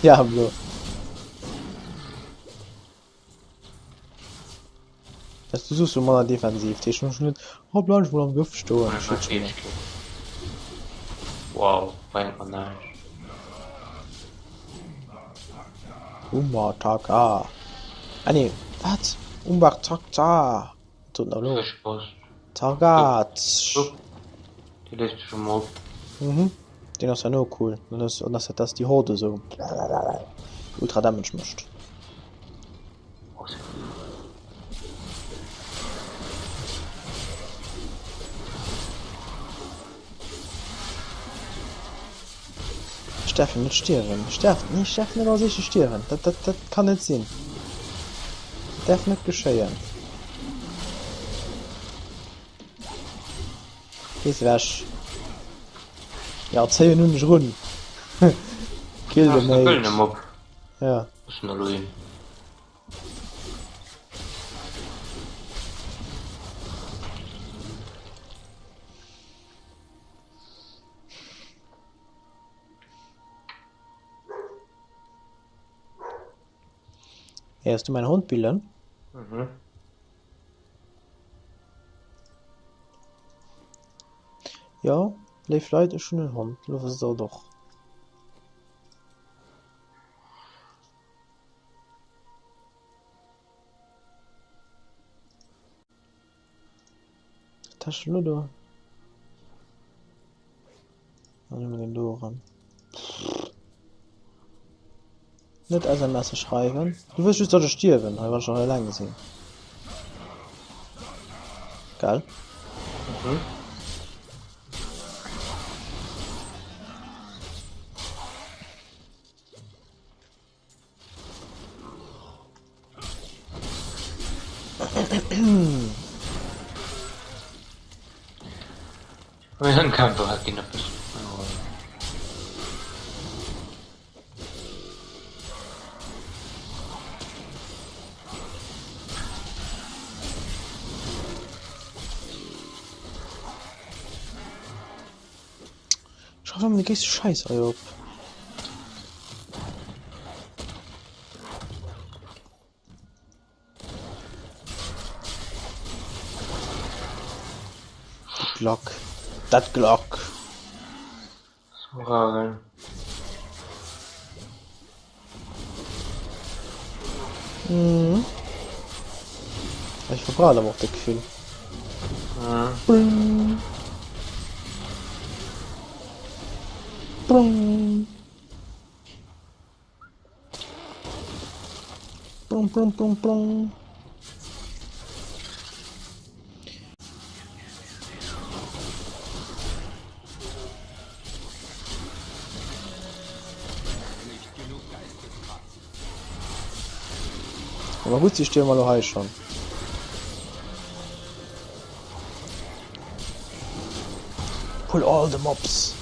Ja, Bro. Das du suchst du mal defensiv. Die schon nicht. Oh, bleib mal am Gift stehen. Und Shit was schon. geht? Wow, fein man nice. Taka. Ah, nee. Was? Taka. Tut noch los. Spaß. Tagat. Guck, die lässt schon mal. Mhm. Den ist ja nur cool. Und das hat das die Horde so. Ultra Damage mischt. Steffen nicht stieren. Steffen nicht aus sich stieren. Das kann nicht sein. Darf nicht geschehen. Geh's weg. Ja, 10 Minuten nicht rund. Kill the mate. Mob. Ja. Was ist denn da los? Hast du meinen Hund bilden? Mhm. Ja, Leif Light ist schon ein Hund. Das ist auch doch. Taschenluder. Dann nehmen wir den Doran. Nicht SMS schreiben. Du wirst jetzt doch stirben, habe ich schon allein gesehen. Geil. Mhm. Men han kan bara hacka in upp. Schau mal, die gehst du Scheiße, Alter. Glock. Das Glock. Sorgen. Mhm. Ich verbrate aber auch das Gefühl. Mhm. Brung. Brung. Brung, brung, brung, brung. Aber gut, sie stehen mal noch heiß schon. Pull all the mobs.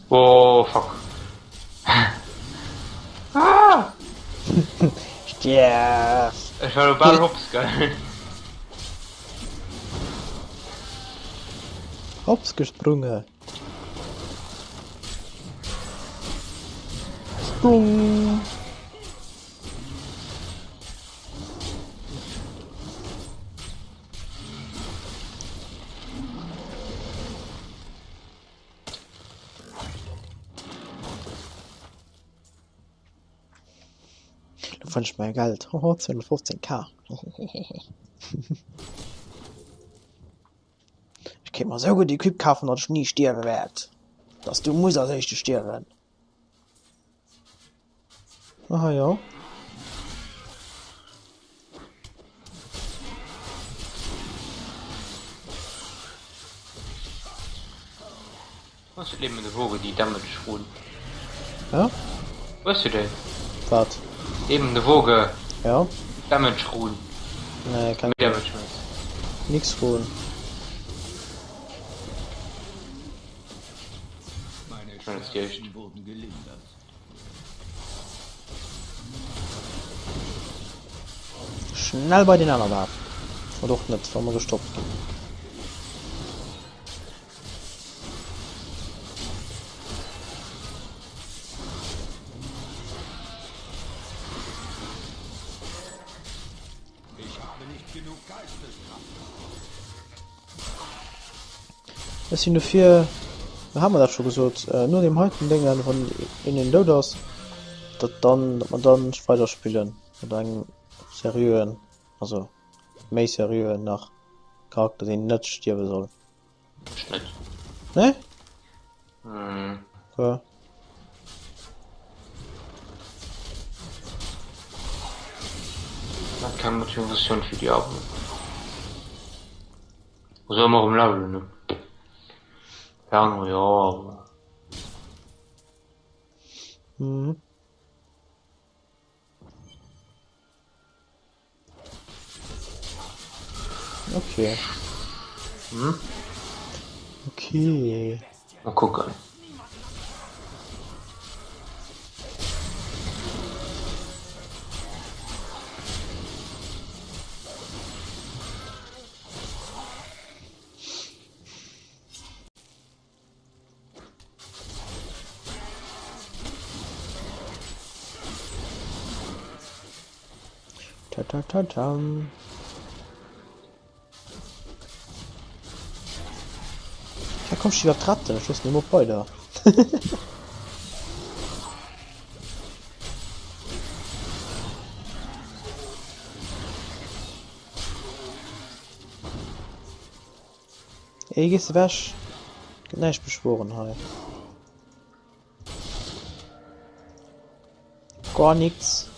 Oh, fuck. Ah! Yeah. Ich war überall hops, geil. Hops gesprungen. Sprung. Du fandst mein Geld. Oh, 215k. Ich kann mal so gut die Küpp kaufen, dass ich nie sterben werde. Dass du musst als erstes sterben. Aha, ja. Was ist denn mit der Woge, die Damage holen? Ja? Was ist denn? Was? Eben eine Woge, Ja? Damage holen. Nee, kann Mit Damage. nichts holen. Meine Das ist die echt. Schmerzen wurden gelindert. Schnell bei den anderen ab. Und doch nicht, wenn wir gestoppt gehen. Es sind nur 4. Da haben wir das schon gesagt. Nur dem heutigen Ding von in den Dodos. Dat man dann weiterspielen. Und dann seriösen. Also, mehr seriös nach Charakter, den nicht sterben soll. Schnitt. Ne? Hm. Ja. Das hat keine Motivation für die Augen. Wo soll man rumlaufen, ne? Ja, aber. Mhm. Okay. Hm? Okay. Mal gucken. Ta ta ta tam. Da kommst du wieder Tratte, ich weiß nicht mehr bei da. Ey, gehst du weg? Nicht beschworen, hey. Gar nichts.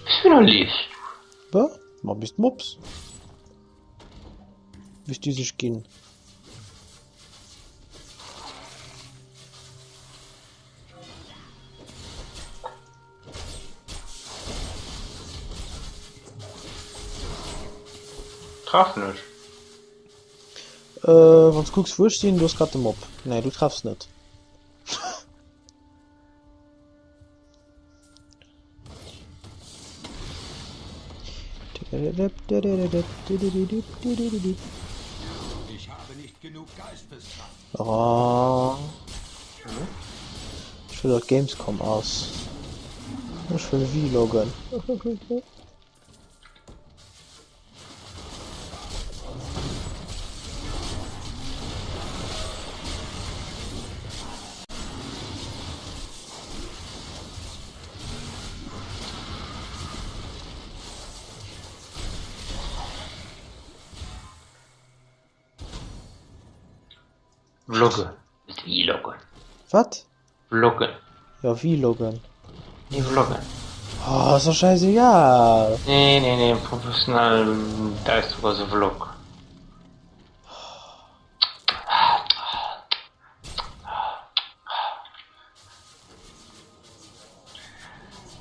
Ich bin noch liest. Ba? Mal bist Mops. Bist du sich gehen? Traf nicht. Wenn du guckst, wo ich stehen, du hast gerade den Mob. Nee, du treffst nicht. Ich habe nicht genug Geisteskraft. Oh. Ich will doch Gamescom aus. Ich will Vloggen. Vloggen. Ist Vloggen. Was? Vloggen. Ja, Vloggen. Nee, Vloggen. Oh, ist doch scheißegal. Nee, professionell, da ist sogar so Vlog.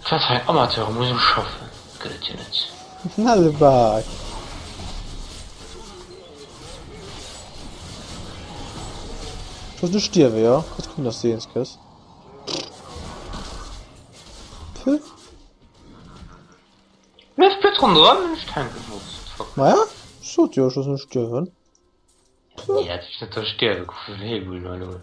Das ist ein Amateur, muss ich schaffen. Geht ja nicht. Nallebag. Ich muss nur sterben, ja? Was kommt das sehen, Skis? Puh. Mir ist Petron dran, wenn ich tanken muss. Naja, so, ja, ich muss nur sterben. Ja, das ist nicht der Sterne, guck für den Hebel, Leute.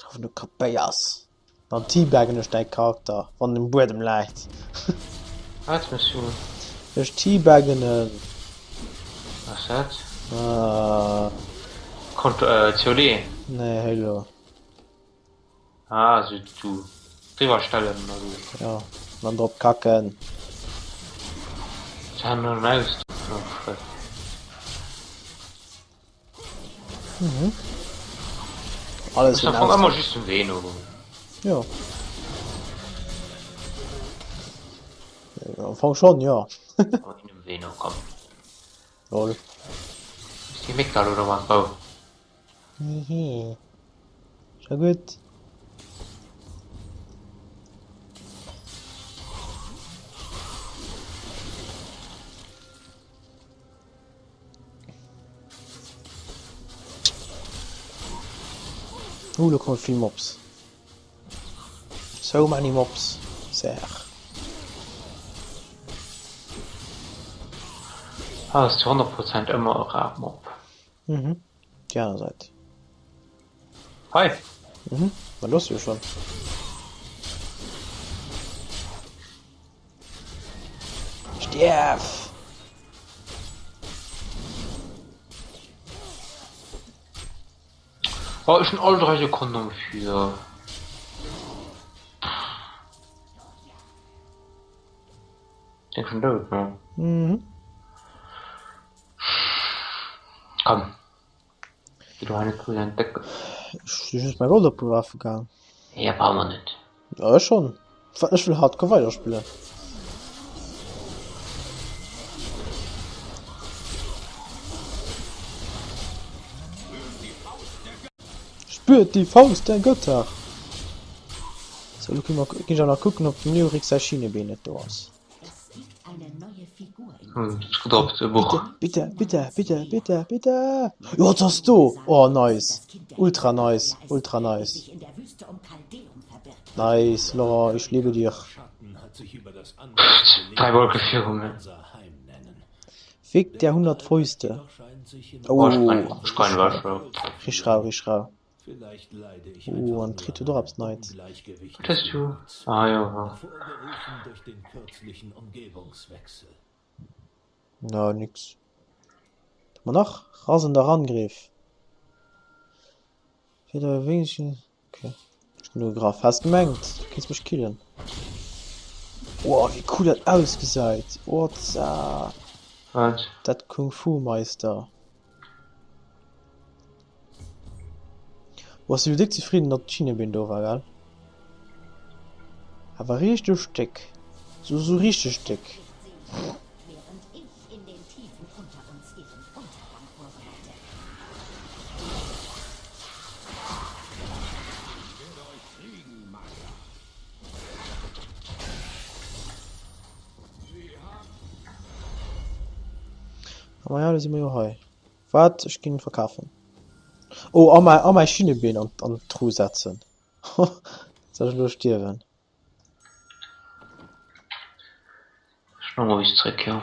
Auf nur Kapayas. Dann Teabaggen ist dein Charakter, von dem Boden leicht. Was musst du? Ich Teabaggen. Was ist das? COD. Nee, hello. Ah, so du. Drüber stellen, also. Ja, dann drauf kacken. Das haben wir noch nice. Alles Das in ist davon immer Angst. just ein Veno. Ja. Ja, Anfang schon, ja. Aber in einem Veno, komm. Lol. Ist die Mektal oder was? Oh. Hehe. Schon gut. Da kommen viele Mobs. So many Mobs. Sehr. Ah, das ist zu 100% immer ein Rabmob. Mhm. Die andere Seite. Hi. Man los ja schon. Stirb! Oh, ich bin alle 3 Sekunden für. Ich bin schon tot, ne? Komm. Wie du eine Kugel entdecken. Ich ist mein Gold abgeworfen gegangen. Ja, brauchen wir nicht. Ja, schon. Ich will Hardcore weiterspielen. Spürt die Faust der Götter. So, ich kann noch gucken, ob Lyrik sein Schienenbein nicht da ist. Eine neue Figur in Ich gedroppt, Buch. Bitte. Ja, das hast du. Oh, nice. Ultra nice. sich in der Wüste um Kaldeum verbirgt. Nice, Laura, ich liebe dich. Schatten hat sich über das 3 Wolke 4 Hummel. unser Heim nennen. Fick der 100 Fäuste. Scheint sich in Oh, Ich kann was, Bro. riech rau. Vielleicht leide ich Ein Trito Drops Night. Gleichgewicht. Test du? Ah, ja. Vorgerufen durch den kürzlichen Umgebungswechsel. Na, nix. Man noch rasender Angriff. Wieder wenigstens. Okay. Ich bin nur grad fast gemengt. Du kannst mich killen. Wow, wie cool das ausgeseit. Otza. Was? Das Kung Fu Meister. Was du dick zufrieden, dass China bin da war, gell? Aber richtig Stück. So richtig Stück. Während ich in den Tiefen unter uns ihren Untergang vorbereite. Aber ja, das sind wir ja hei. Warte, ich kann ihn verkaufen. Oh, an mein Schienenbein an die Truhe setzen. Soll ich nur sterben? Ich noch mal wie zurück, ja.